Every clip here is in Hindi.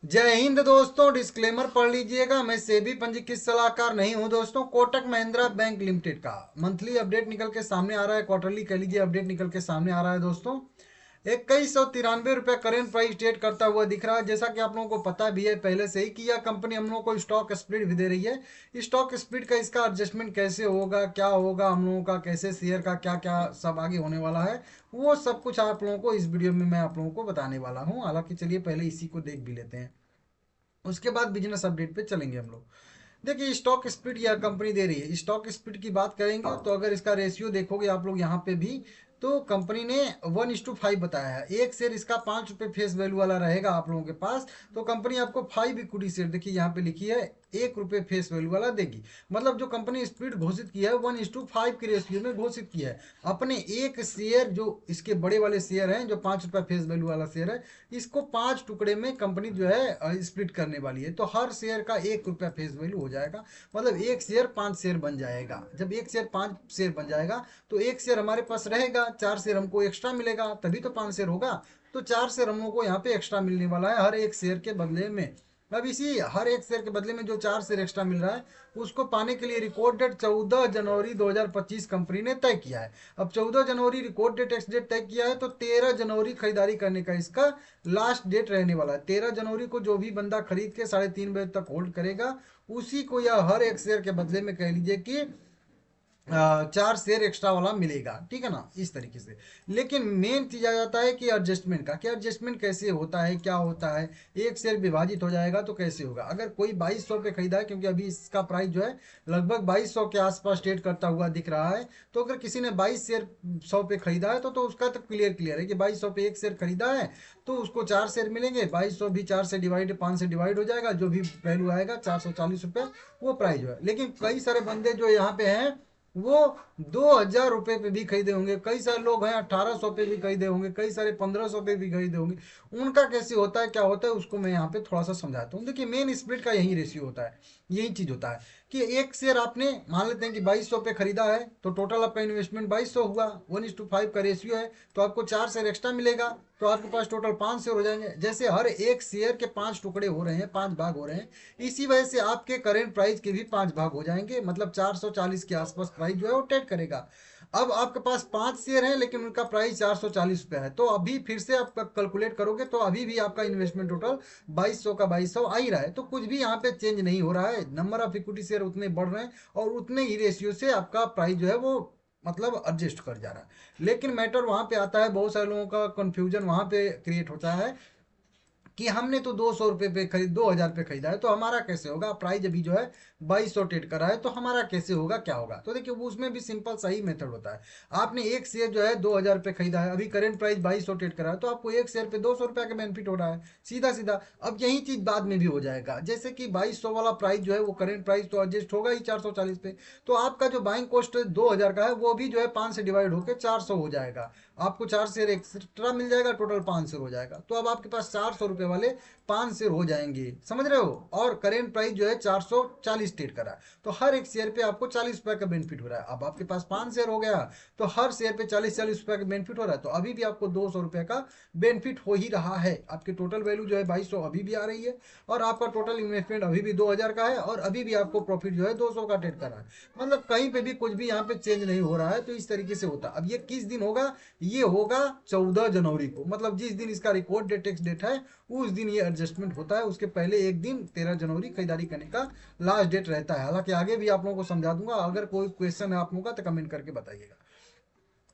जय हिंद दोस्तों। डिस्क्लेमर पढ़ लीजिएगा, मैं सेबी पंजीकृत सलाहकार नहीं हूं दोस्तों। कोटक महिंद्रा बैंक लिमिटेड का मंथली अपडेट निकल के सामने आ रहा है, क्वार्टरली कह लीजिए अपडेट निकल के सामने आ रहा है दोस्तों। 2193 रुपये करेंट प्राइस ट्रेड करता हुआ दिख रहा है। जैसा कि आप लोगों को पता भी है पहले से ही कि यह कंपनी हम लोगों को स्टॉक स्प्लिट भी दे रही है। स्टॉक स्प्लिट का इसका एडजस्टमेंट कैसे होगा, क्या होगा, हम लोगों का कैसे शेयर का क्या क्या सब आगे होने वाला है, वो सब कुछ आप लोगों को इस वीडियो में मैं आप लोगों को बताने वाला हूँ। हालांकि चलिए पहले इसी को देख भी लेते हैं, उसके बाद बिजनेस अपडेट पे चलेंगे हम लोग। देखिए स्टॉक स्प्लिट यह कंपनी दे रही है। स्टॉक स्प्लिट की बात करेंगे तो अगर इसका रेशियो देखोगे आप लोग यहाँ पे भी, तो कंपनी ने 1:5 बताया है। एक शेयर इसका 5 रुपये फेस वैल्यू वाला रहेगा आप लोगों के पास, तो कंपनी आपको 5 इक्विटी शेयर, देखिए यहाँ पे लिखी है 1 रुपये फेस वैल्यू वाला देगी। मतलब जो कंपनी स्प्लिट घोषित किया है 1:5 के रेशियो में घोषित किया है। अपने एक शेयर जो इसके बड़े वाले शेयर हैं, जो 5 रुपये फेस वैल्यू वाला शेयर है, इसको 5 टुकड़े में कंपनी जो है स्प्लिट करने वाली है। तो हर शेयर का 1 रुपया फेस वैल्यू हो जाएगा। मतलब एक शेयर 5 शेयर बन जाएगा। जब एक शेयर 5 शेयर बन जाएगा तो एक शेयर हमारे पास रहेगा, 4 शेयर हमको एक्स्ट्रा मिलेगा, तभी तो 5 शेयर होगा। तो 4 शेयर हम लोग को यहाँ पे एक्स्ट्रा मिलने वाला है हर एक शेयर के बदले में। अब इसी हर एक शेयर के बदले में जो 4 शेयर एक्स्ट्रा मिल रहा है, उसको पाने के लिए रिकॉर्ड डेट 14 जनवरी 2025 कंपनी ने तय किया है। अब 14 जनवरी रिकॉर्ड डेट एक्स डेट तय किया है, तो 13 जनवरी खरीदारी करने का इसका लास्ट डेट रहने वाला है। 13 जनवरी को जो भी बंदा खरीद के 3:30 बजे तक होल्ड करेगा, उसी को यह हर एक शेयर के बदले में कह लीजिए कि 4 शेयर एक्स्ट्रा वाला मिलेगा। ठीक है ना, इस तरीके से। लेकिन मेन चीज आ जाता है कि एडजस्टमेंट का, क्या एडजस्टमेंट कैसे होता है, क्या होता है। एक शेयर विभाजित हो जाएगा तो कैसे होगा। अगर कोई 2200 पे खरीदा है, क्योंकि अभी इसका प्राइस जो है लगभग 2200 के आसपास ट्रेड करता हुआ दिख रहा है, तो अगर किसी ने 22 शेयर 100 पे खरीदा है, तो उसका तो क्लियर है कि 2200 पे एक शेयर खरीदा है, तो उसको 4 शेयर मिलेंगे। 2200 भी 5 से डिवाइड हो जाएगा, जो भी वैल्यू आएगा 440 रुपये वो प्राइस है। लेकिन कई सारे बंदे जो यहाँ पे हैं, वो 2000 रुपये पे भी खरीदे होंगे। कई सारे लोग हैं 1800 पे भी खरीदे होंगे, कई सारे 1500 पे भी खरीदे होंगे। उनका कैसे होता है, क्या होता है, उसको मैं यहाँ पे थोड़ा सा समझाता हूँ। देखिए मेन स्प्लिट का यही रेशियो होता है, यही चीज होता है कि एक शेयर आपने मान लेते हैं कि 2200 पे खरीदा है, तो टोटल आपका इन्वेस्टमेंट 2200 हुआ। 1:5 का रेशियो है, तो आपको 4 शेयर एक्स्ट्रा मिलेगा, तो आपके पास टोटल 5 शेयर हो जाएंगे। जैसे हर एक शेयर के 5 टुकड़े हो रहे हैं, 5 भाग हो रहे हैं, इसी वजह से आपके करेंट प्राइस के भी 5 भाग हो जाएंगे। मतलब 440 के आसपास प्राइस जो है वो ट्रेड करेगा। अब आपके पास 5 शेयर है, लेकिन उनका प्राइस 440 रुपये है, तो अभी फिर से आप कैलकुलेट करोगे तो अभी भी आपका इन्वेस्टमेंट टोटल 2200 का 2200 आ ही रहा है। तो कुछ भी यहाँ पे चेंज नहीं हो रहा है। नंबर ऑफ इक्विटी शेयर उतने बढ़ रहे हैं, और उतने ही रेशियो से आपका प्राइस जो है वो मतलब एडजस्ट कर जा रहा है। लेकिन मैटर वहां पे आता है, बहुत सारे लोगों का कंफ्यूजन वहां पे क्रिएट होता है कि हमने तो 200 रुपये पे खरीद 2000 पे खरीदा है, तो हमारा कैसे होगा। प्राइस अभी जो है 2200 ट्रेड करा है, तो हमारा कैसे होगा, क्या होगा। तो देखिए उसमें भी सिंपल सही मेथड होता है। आपने एक शेयर जो है 2000 पे खरीदा है, अभी करंट प्राइस 2200 ट्रेड करा है, तो आपको एक शेयर पे 200 रुपया का बेनिफिट हो रहा है, सीधा सीधा। अब यही चीज बाद में भी हो जाएगा, जैसे कि 2200 वाला प्राइस जो है वो करंट प्राइस तो एडजस्ट होगा ही 440 पे, तो आपका जो बाइंग कॉस्ट 2000 का है वो भी जो है 5 से डिवाइड होकर 400 हो जाएगा। आपको 4 शेयर एक्स्ट्रा मिल जाएगा, टोटल 5 शेयर हो जाएगा। तो अब आपके पास 400 रुपये वाले 5 शेयर हो जाएंगे, समझ रहे हो। और करेंट प्राइस जो है 440 ट्रेड करा है, तो हर एक शेयर पे आपको 40 रुपए का बेनिफिट हो रहा है। अब आपके पास 5 शेयर हो गया, तो हर शेयर पे 40-40 रुपए का बेनिफिट हो रहा है, तो अभी भी आपको 200 रुपए का बेनिफिट हो ही रहा है। आपकी टोटल वैल्यू जो है 2200 अभी भी आ रही है, और आपका टोटल इन्वेस्टमेंट अभी भी 2000 का है, और अभी भी आपको प्रॉफिट जो है 200 का ट्रेड कर रहा है। मतलब कहीं पे भी कुछ भी यहाँ पे चेंज नहीं हो रहा है। तो इस तरीके से होता है। अब ये किस दिन होगा, ये होगा 14 जनवरी को। मतलब जिस दिन इसका रिकॉर्ड डेट एक्स डेट है, उस दिन ये एडजस्टमेंट होता है। उसके पहले एक दिन 13 जनवरी खरीदारी करने का लास्ट डेट रहता है। हालांकि आगे भी आप लोगों को समझा दूंगा, अगर कोई क्वेश्चन है आप लोगों का तो कमेंट करके बताइएगा।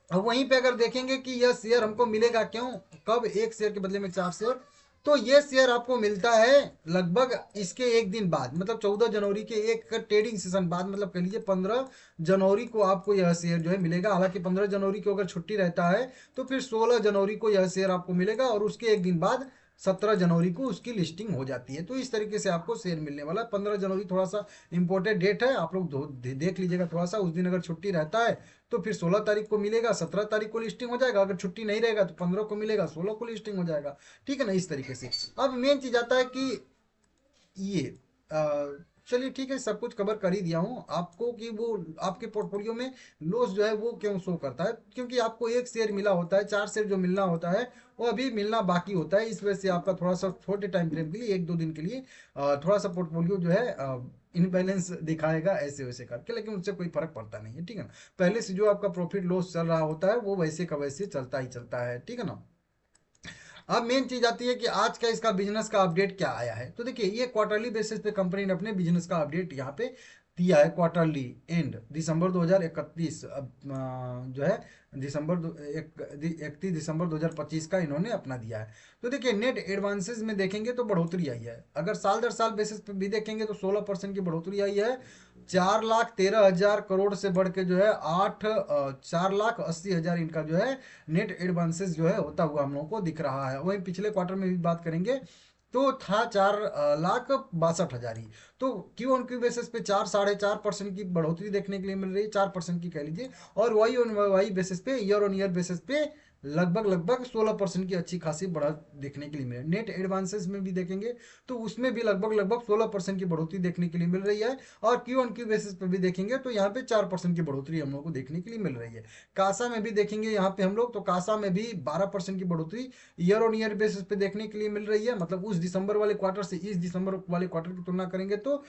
अब वहीं पे अगर देखेंगे कि यह शेयर हमको मिलेगा क्यों, कब एक शेयर के बदले में 4 शेयर, तो ये शेयर आपको मिलता है लगभग इसके एक दिन बाद, मतलब 14 जनवरी के एक ट्रेडिंग सेशन बाद, मतलब कह लीजिए 15 जनवरी को आपको यह शेयर जो है मिलेगा। हालांकि 15 जनवरी को अगर छुट्टी रहता है, तो फिर 16 जनवरी को यह शेयर आपको मिलेगा, और उसके एक दिन बाद 17 जनवरी को उसकी लिस्टिंग हो जाती है। तो इस तरीके से आपको शेयर मिलने वाला है। 15 जनवरी थोड़ा सा इंपॉर्टेंट डेट है, आप लोग देख लीजिएगा थोड़ा सा। उस दिन अगर छुट्टी रहता है तो फिर 16 तारीख को मिलेगा, 17 तारीख को लिस्टिंग हो जाएगा। अगर छुट्टी नहीं रहेगा तो 15 को मिलेगा, 16 को लिस्टिंग हो जाएगा। ठीक है ना, इस तरीके से। अब मेन चीज आता है कि ये चलिए ठीक है, सब कुछ कवर कर ही दिया हूँ आपको कि वो आपके पोर्टफोलियो में लॉस जो है वो क्यों शो करता है, क्योंकि आपको एक शेयर मिला होता है, 4 शेयर जो मिलना होता है वो अभी मिलना बाकी होता है। इस वजह से आपका थोड़ा सा छोटे टाइम फ्रेम के लिए, 1-2 दिन के लिए थोड़ा सा पोर्टफोलियो जो है इनबैलेंस दिखाएगा ऐसे वैसे करके, लेकिन उससे कोई फर्क पड़ता नहीं है, ठीक है ना। पहले से जो आपका प्रॉफिट लॉस चल रहा होता है वो वैसे का वैसे चलता ही चलता है, ठीक है ना। अब मेन चीज आती है कि आज का इसका बिजनेस का अपडेट क्या आया है। तो देखिए, ये क्वार्टरली बेसिस पे कंपनी ने अपने बिजनेस का अपडेट यहाँ पे दिया है। क्वार्टरली एंड दिसंबर 2031, अब जो है दिसंबर 31 दिसंबर 2025 का इन्होंने अपना दिया है। तो देखिए, नेट एडवांसेस में देखेंगे तो बढ़ोतरी आई है। अगर साल दर साल बेसिस पे भी देखेंगे तो 16% की बढ़ोतरी आई है। 4,13,000 करोड़ से बढ़ के जो है 4,80,000 इनका जो है नेट एडवांसेस जो है होता हुआ हम लोगों को दिख रहा है। वहीं पिछले क्वार्टर में भी बात करेंगे तो था 4,62,000 ही। तो क्यू ऑन क्यू बेसिस पे 4-4.5% की बढ़ोतरी देखने के लिए मिल रही है, 4% की कह लीजिए। और वाई ऑन वाई बेसिस पे, ईयर ऑन ईयर बेसिस पे लगभग लगभग 16% की अच्छी खासी बढ़त देखने के लिए मिले। नेट एडवांसेस में भी देखेंगे तो उसमें भी लगभग लगभग 16% की बढ़ोतरी देखने के लिए मिल रही है। और क्यू ऑन क्यू बेसिस पे भी देखेंगे तो यहाँ पे 4% की बढ़ोतरी हम लोग को देखने के लिए मिल रही है। कासा में भी देखेंगे यहाँ पे हम लोग, तो कासा में भी 12% की बढ़ोतरी ईयर ऑन ईयर बेसिस पे देखने के लिए मिल रही है। मतलब उस दिसंबर वाले क्वार्टर से इस दिसंबर वाले क्वार्टर की तुलना करेंगे तो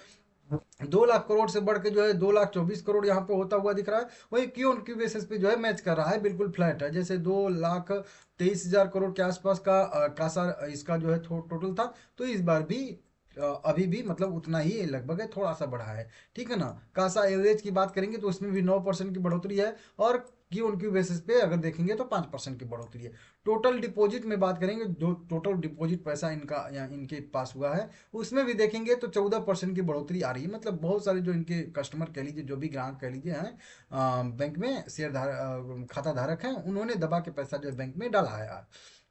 2 लाख करोड़ से बढ़ के जो है 2,24,00,000 यहाँ पे होता हुआ दिख रहा है। वही क्यू ऑन क्यू बेसिस पे जो है मैच कर रहा है, बिल्कुल फ्लैट है। जैसे 2,23,000 करोड़ के आसपास का कासा इसका जो है टोटल था, तो इस बार भी अभी भी मतलब उतना ही लगभग है, थोड़ा सा बढ़ा है, ठीक है ना। कासा एवरेज की बात करेंगे तो उसमें भी 9% की बढ़ोतरी है। और क्यू ऑन क्यू बेसिस पे अगर देखेंगे तो 5% की बढ़ोतरी है। टोटल डिपॉजिट में बात करेंगे, जो टोटल डिपॉजिट पैसा इनका या इनके पास हुआ है उसमें भी देखेंगे तो 14% की बढ़ोतरी आ रही है। मतलब बहुत सारे जो इनके कस्टमर कह लीजिए, जो भी ग्राहक कह लीजिए हैं बैंक में शेयर खाता धारक हैं, उन्होंने दबा के पैसा जो है बैंक में डाला है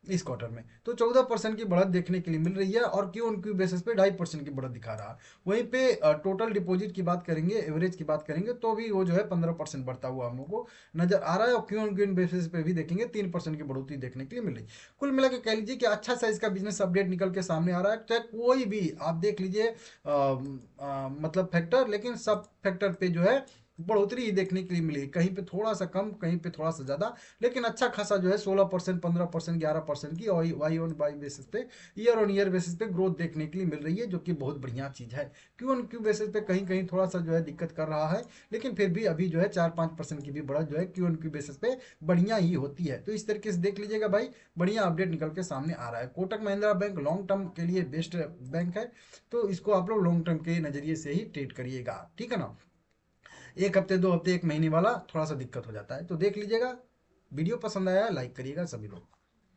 इस क्वार्टर में। तो 14% की बढ़त देखने के लिए मिल रही है और क्यू ऑन क्यू बेसिस पे 2.5% की बढ़त दिखा रहा है। वहीं पे टोटल डिपॉजिट की बात करेंगे, एवरेज की बात करेंगे तो भी वो जो है 15% बढ़ता हुआ हम लोग को नजर आ रहा है। और क्यू ऑन क्यू बेसिस पे भी देखेंगे 3% की बढ़ोतरी देखने के लिए मिल रही है। कुल मिला के कह लीजिए कि अच्छा साइज का बिजनेस अपडेट निकल के सामने आ रहा है। चाहे कोई भी आप देख लीजिए मतलब फैक्टर, लेकिन सब फैक्टर पे जो है बढ़ोतरी ही देखने के लिए मिली। कहीं पे थोड़ा सा कम, कहीं पे थोड़ा सा ज्यादा, लेकिन अच्छा खासा जो है 16%, 15%, 11% की और वाई ऑन वाई बेसिस पे, ईयर ऑन ईयर बेसिस पे ग्रोथ देखने के लिए मिल रही है, जो कि बहुत बढ़िया चीज है। क्यू ऑन क्यू बेसिस पे कहीं कहीं थोड़ा सा जो है दिक्कत कर रहा है, लेकिन फिर भी अभी जो है 4-5% की भी बढ़त जो है क्यू ऑन क्यू बेसिस पे बढ़िया ही होती है। तो इस तरीके से देख लीजिएगा भाई, बढ़िया अपडेट निकल के सामने आ रहा है। Kotak Mahindra bank long term के लिए बेस्ट बैंक है, तो इसको आप लोग लॉन्ग टर्म के नजरिए से ही ट्रेड करिएगा, ठीक है ना। 1 हफ्ते 2 हफ्ते 1 महीने वाला थोड़ा सा दिक्कत हो जाता है, तो देख लीजिएगा। वीडियो पसंद आया लाइक करिएगा सभी लोग।